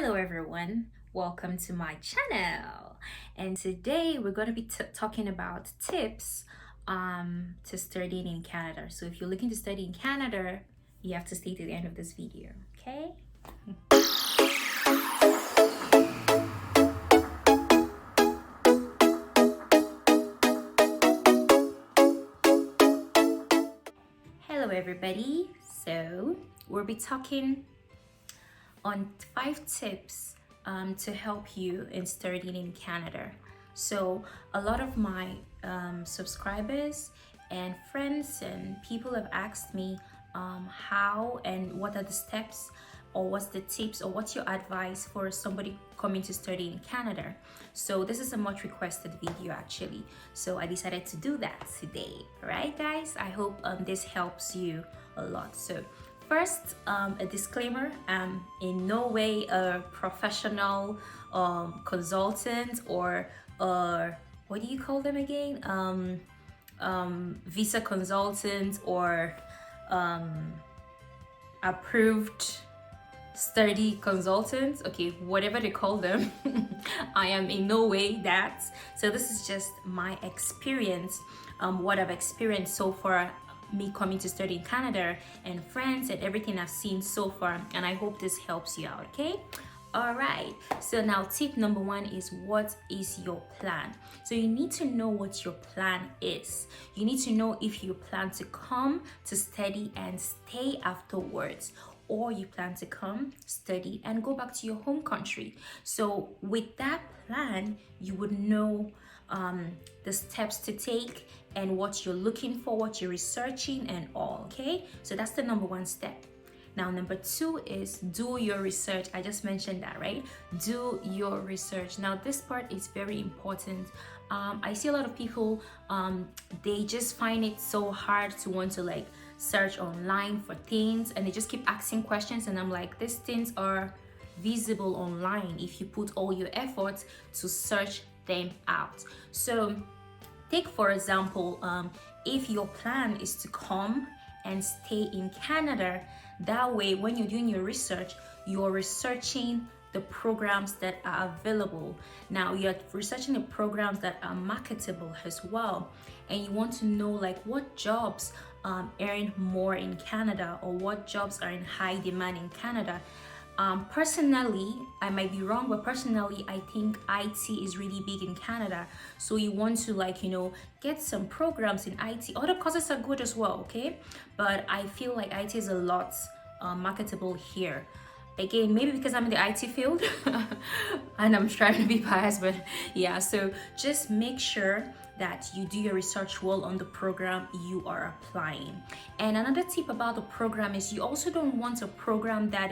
Hello everyone, welcome to my channel. And today we're going to be talking about tips to studying in Canada. So if you're looking to study in Canada, you have to stay to the end of this video, okay? Hello everybody. So we'll be talking on 5 tips to help you in studying in Canada. So a lot of my subscribers and friends and people have asked me how and what are the steps, or what's the tips, or what's your advice for somebody coming to study in Canada. So this is a much requested video actually, so I decided to do that today. All right guys, I hope this helps you a lot. So first, a disclaimer, I'm in no way a professional consultant or what do you call them again? Visa consultant or approved study consultant, okay, whatever they call them. I am in no way that. So this is just my experience, what I've experienced so far, me coming to study in Canada, and friends and everything I've seen so far, and I hope this helps you out, okay? All right, so now tip number 1 is, what is your plan? So you need to know what your plan is. You need to know if you plan to come to study and stay afterwards, or you plan to come, study, and go back to your home country. So with that plan, you would know the steps to take and what you're looking for, what you're researching and all, okay? So that's the number 1 step. Now, number 2 is do your research. I just mentioned that, right? Do your research. Now, this part is very important. I see a lot of people, they just find it so hard to want to like search online for things, and they just keep asking questions, and I'm like, these things are visible online if you put all your efforts to search them out. So take for example, if your plan is to come and stay in Canada, that way when you're doing your research, you're researching the programs that are available. Now you're researching the programs that are marketable as well, and you want to know like what jobs earn more in Canada, or what jobs are in high demand in Canada. Personally, I might be wrong, but personally I think IT is really big in Canada. So you want to like, you know, get some programs in IT. Other courses are good as well, okay? But I feel like IT is a lot marketable here. Again, maybe because I'm in the IT field and I'm trying to be biased, but yeah, so just make sure that you do your research well on the program you are applying. And another tip about the program is you also don't want a program that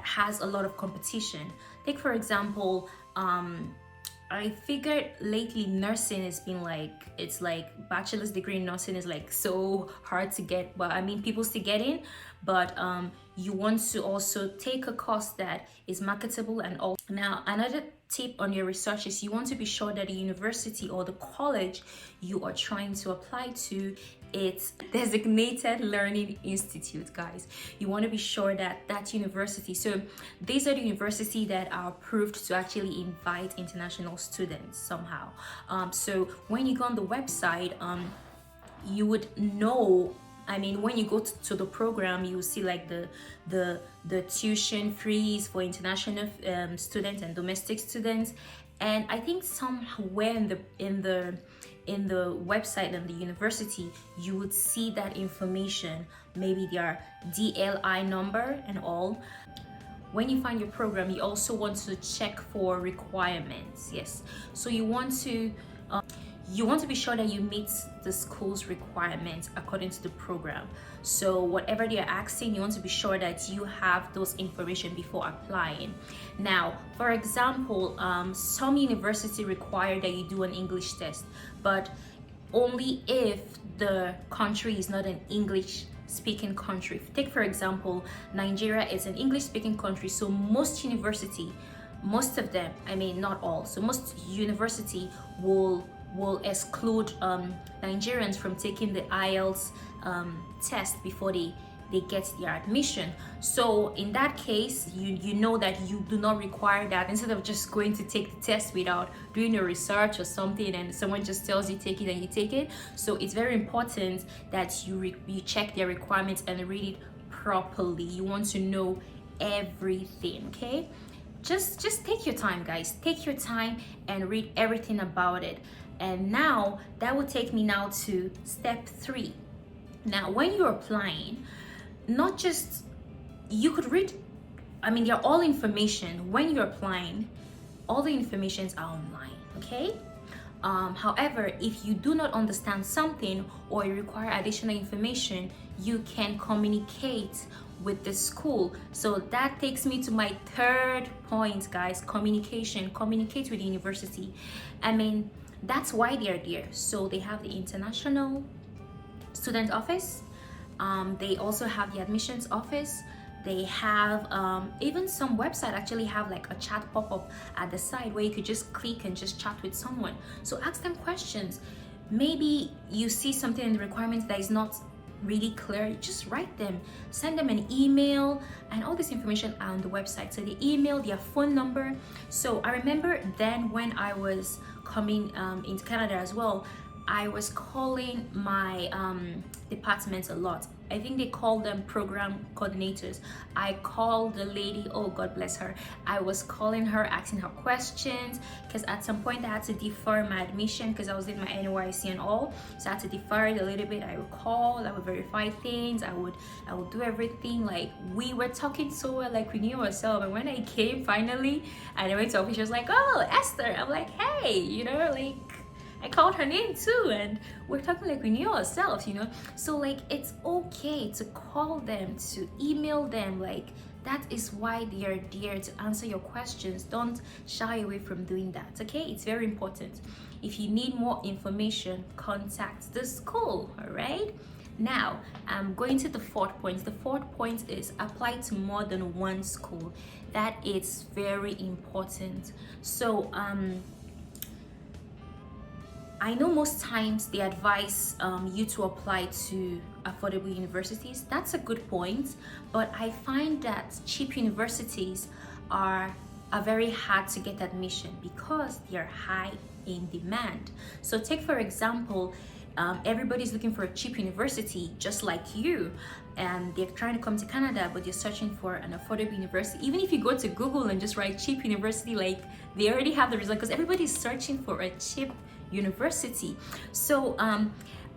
has a lot of competition. Take for example, I figured lately nursing has been like, it's like bachelor's degree in nursing is like so hard to get, but I mean people still get in, but you want to also take a course that is marketable. And all. Now another tip on your research is you want to be sure that the university or the college you are trying to apply to, it's designated learning institute, guys. You want to be sure that that university, so these are the universities that are approved to actually invite international students somehow. So when you go on the website, you would know, I mean, when you go to the program, you will see like the tuition fees for international students and domestic students. And I think somewhere in the website and the university, you would see that information, maybe their DLI number and all. When you find your program, you also want to check for requirements. Yes, so you want to be sure that you meet the school's requirements according to the program. So whatever they're asking, you want to be sure that you have those information before applying. Now, for example, some universities require that you do an English test, but only if the country is not an English speaking country. Take for example, Nigeria is an English speaking country, so most of them, I mean not all, so most university will exclude Nigerians from taking the IELTS test before they they get their admission. So in that case, you know that you do not require that. Instead of just going to take the test without doing your research or something, and someone just tells you take it and you take it. So it's very important that you check their requirements and read it properly. You want to know everything, okay? Just take your time, guys. Take your time and read everything about it. And now that will take me now to step 3. Now when you're applying, not just, you could read, I mean, they're all information. When you're applying, all the informations are online, okay? However, if you do not understand something or you require additional information, you can communicate with the school. So that takes me to my 3rd point, guys. Communication. Communicate with the university. I mean, that's why they're there. So they have the international student office. They also have the admissions office. They have even some website actually have like a chat pop-up at the side where you could just click and just chat with someone. So ask them questions. Maybe you see something in the requirements that is not really clear, just write them, send them an email, and all this information are on the website. So the email, their phone number. So I remember then when I was coming into Canada as well, I was calling my departments a lot. I think they call them program coordinators. I called the lady, oh God bless her. I was calling her, asking her questions, because at some point I had to defer my admission because I was in my NYC and all. So I had to defer it a little bit. I would call, I would verify things, I would do everything. Like, we were talking so well, like we knew ourselves. And when I came finally and I went to office, she was like, oh, Esther. I'm like, hey, you know, like, I called her name too, and we're talking like we knew ourselves, you know. So like, it's okay to call them, to email them. Like, that is why they are there, to answer your questions. Don't shy away from doing that, okay? It's very important. If you need more information, contact the school. All right, now I'm going to the 4th point. The 4th point is apply to more than one school. That is very important. So I know most times they advise you to apply to affordable universities. That's a good point, but I find that cheap universities are very hard to get admission because they're high in demand. So take for example, everybody's looking for a cheap university just like you, and they're trying to come to Canada, but they're searching for an affordable university. Even if you go to Google and just write cheap university, like, they already have the result because everybody's searching for a cheap university. So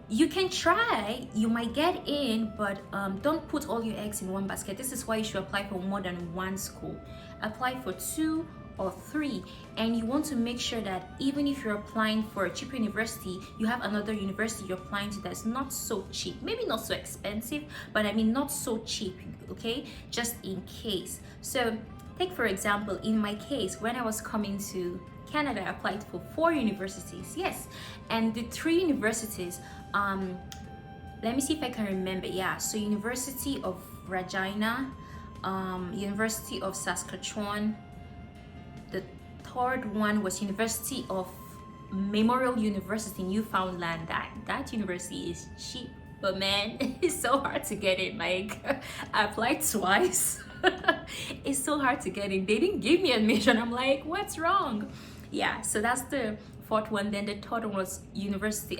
you can try, you might get in, but don't put all your eggs in one basket. This is why you should apply for more than one school. Apply for 2 or 3, and you want to make sure that even if you're applying for a cheap university, you have another university you're applying to that's not so cheap, maybe not so expensive, but I mean not so cheap, okay, just in case. So take for example, in my case, when I was coming to Canada, I applied for 4 universities, yes, and the 3 universities, let me see if I can remember. Yeah, so University of Regina, University of Saskatchewan. The 3rd one was University of Memorial University, Newfoundland. That university is cheap, but man, it's so hard to get in. Like, I applied twice. It's so hard to get in. They didn't give me admission. I'm like, what's wrong? Yeah, so that's the 4th one. Then the 3rd one was University,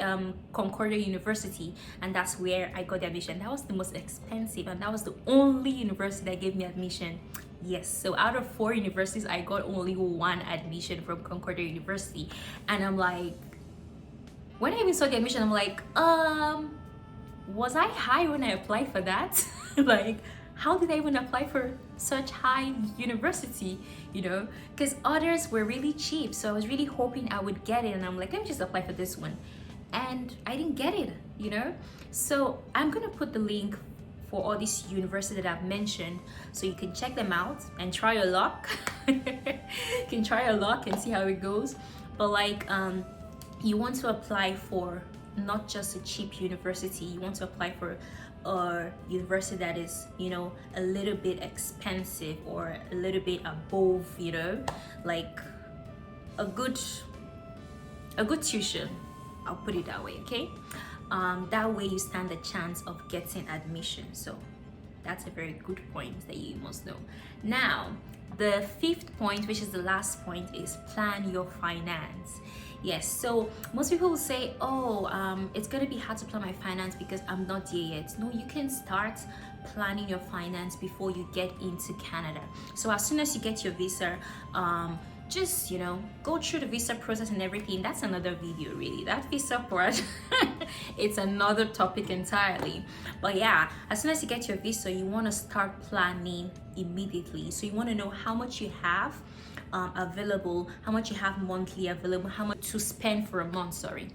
Concordia University, and that's where I got the admission. That was the most expensive, and that was the only university that gave me admission. Yes, so out of 4 universities, I got only 1 admission from Concordia University. And I'm like, when I even saw the admission, I'm like, was I high when I applied for that? Like, how did I even apply for such high university, you know? Because others were really cheap, so I was really hoping I would get it, and I'm like, let me just apply for this one. And I didn't get it, you know? So I'm gonna put the link for all these universities that I've mentioned, so you can check them out and try your luck. You can try your luck and see how it goes. But like, you want to apply for not just a cheap university, you want to apply for a university that is, you know, a little bit expensive or a little bit above, you know, like a good tuition, I'll put it that way, okay? That way you stand a chance of getting admission. So That's a very good point that you must know. Now, the fifth point, which is the last point, is plan your finance. Yes, so most people will say, oh, it's gonna be hard to plan my finance because I'm not there yet. No, you can start planning your finance before you get into Canada. So as soon as you get your visa, just go through the visa process and everything. That's another video, really. That visa part it's another topic entirely. But yeah, as soon as you get your visa, you want to start planning immediately. So you want to know how much you have available, how much you have monthly available, how much to spend for a month, sorry.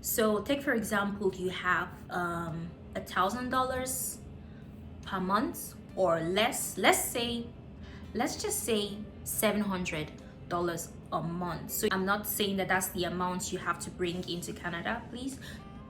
So take for example, you have $1,000 per month or less. Let's just say $700 a month. So I'm not saying that that's the amount you have to bring into Canada, please.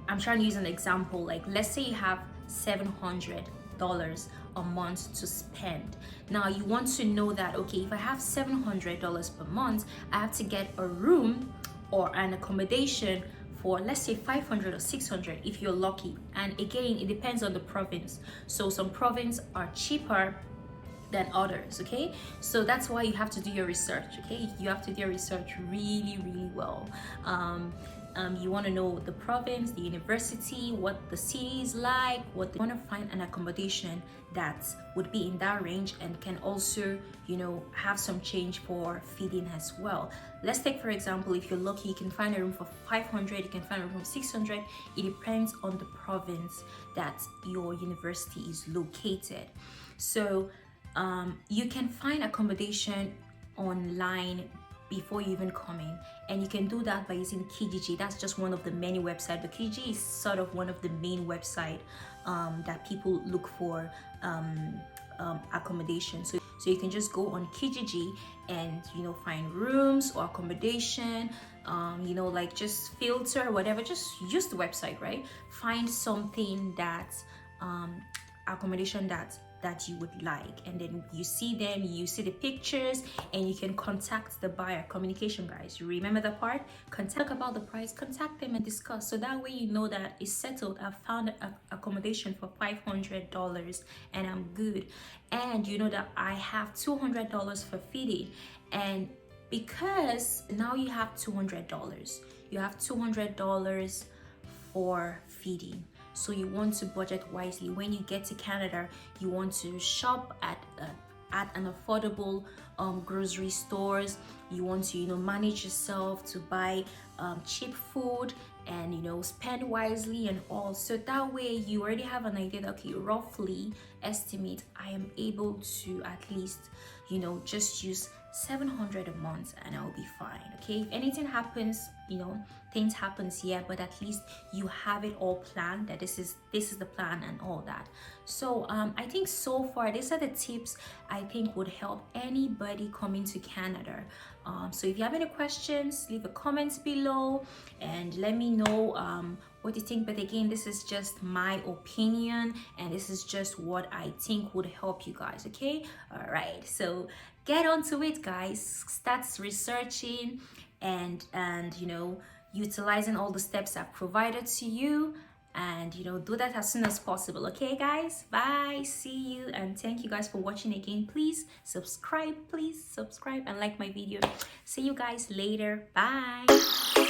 I'm trying to use an example. Like, let's say you have $700 a month to spend. Now you want to know that, okay, if I have $700 per month, I have to get a room or an accommodation for, let's say, 500 or 600 if you're lucky. And again, it depends on the province. So some provinces are cheaper than others, okay? So that's why you have to do your research, okay? You have to do your research really, really well. You want to know the province, the university, what the city is like, what you want to find an accommodation that would be in that range and can also, have some change for feeding as well. Let's take, for example, if you're lucky, you can find a room for 500, you can find a room for 600. It depends on the province that your university is located. So you can find accommodation online before you even come in, and you can do that by using Kijiji. That's just one of the many websites, but Kijiji is sort of one of the main websites that people look for accommodation. So you can just go on Kijiji and find rooms or accommodation, like just filter whatever, just use the website, right? Find something that accommodation that you would like, and then you see them, you see the pictures, and you can contact the buyer. Communication, guys, you remember the part. Talk about the price, contact them and discuss, so that way you know that it's settled. I've found accommodation for $500 and I'm good, and you know that I have $200 for feeding, and because now you have $200 for feeding. So you want to budget wisely. When you get to Canada, you want to shop at an affordable grocery stores. You want to manage yourself to buy cheap food and spend wisely and all. So that way you already have an idea that, okay, roughly estimate I am able to at least just use $700 a month and I'll be fine. Okay, if anything happens, things happens, yeah, but at least you have it all planned, that this is the plan and all that. So I think so far these are the tips I think would help anybody coming to Canada. So if you have any questions, leave a comment below and let me know what you think. But again, this is just my opinion and this is just what I think would help you guys. Okay, all right, so get onto it, guys. Start researching and utilizing all the steps I've provided to you, and do that as soon as possible. Okay, guys, bye, see you, and thank you guys for watching again. Please subscribe and like my video. See you guys later. Bye.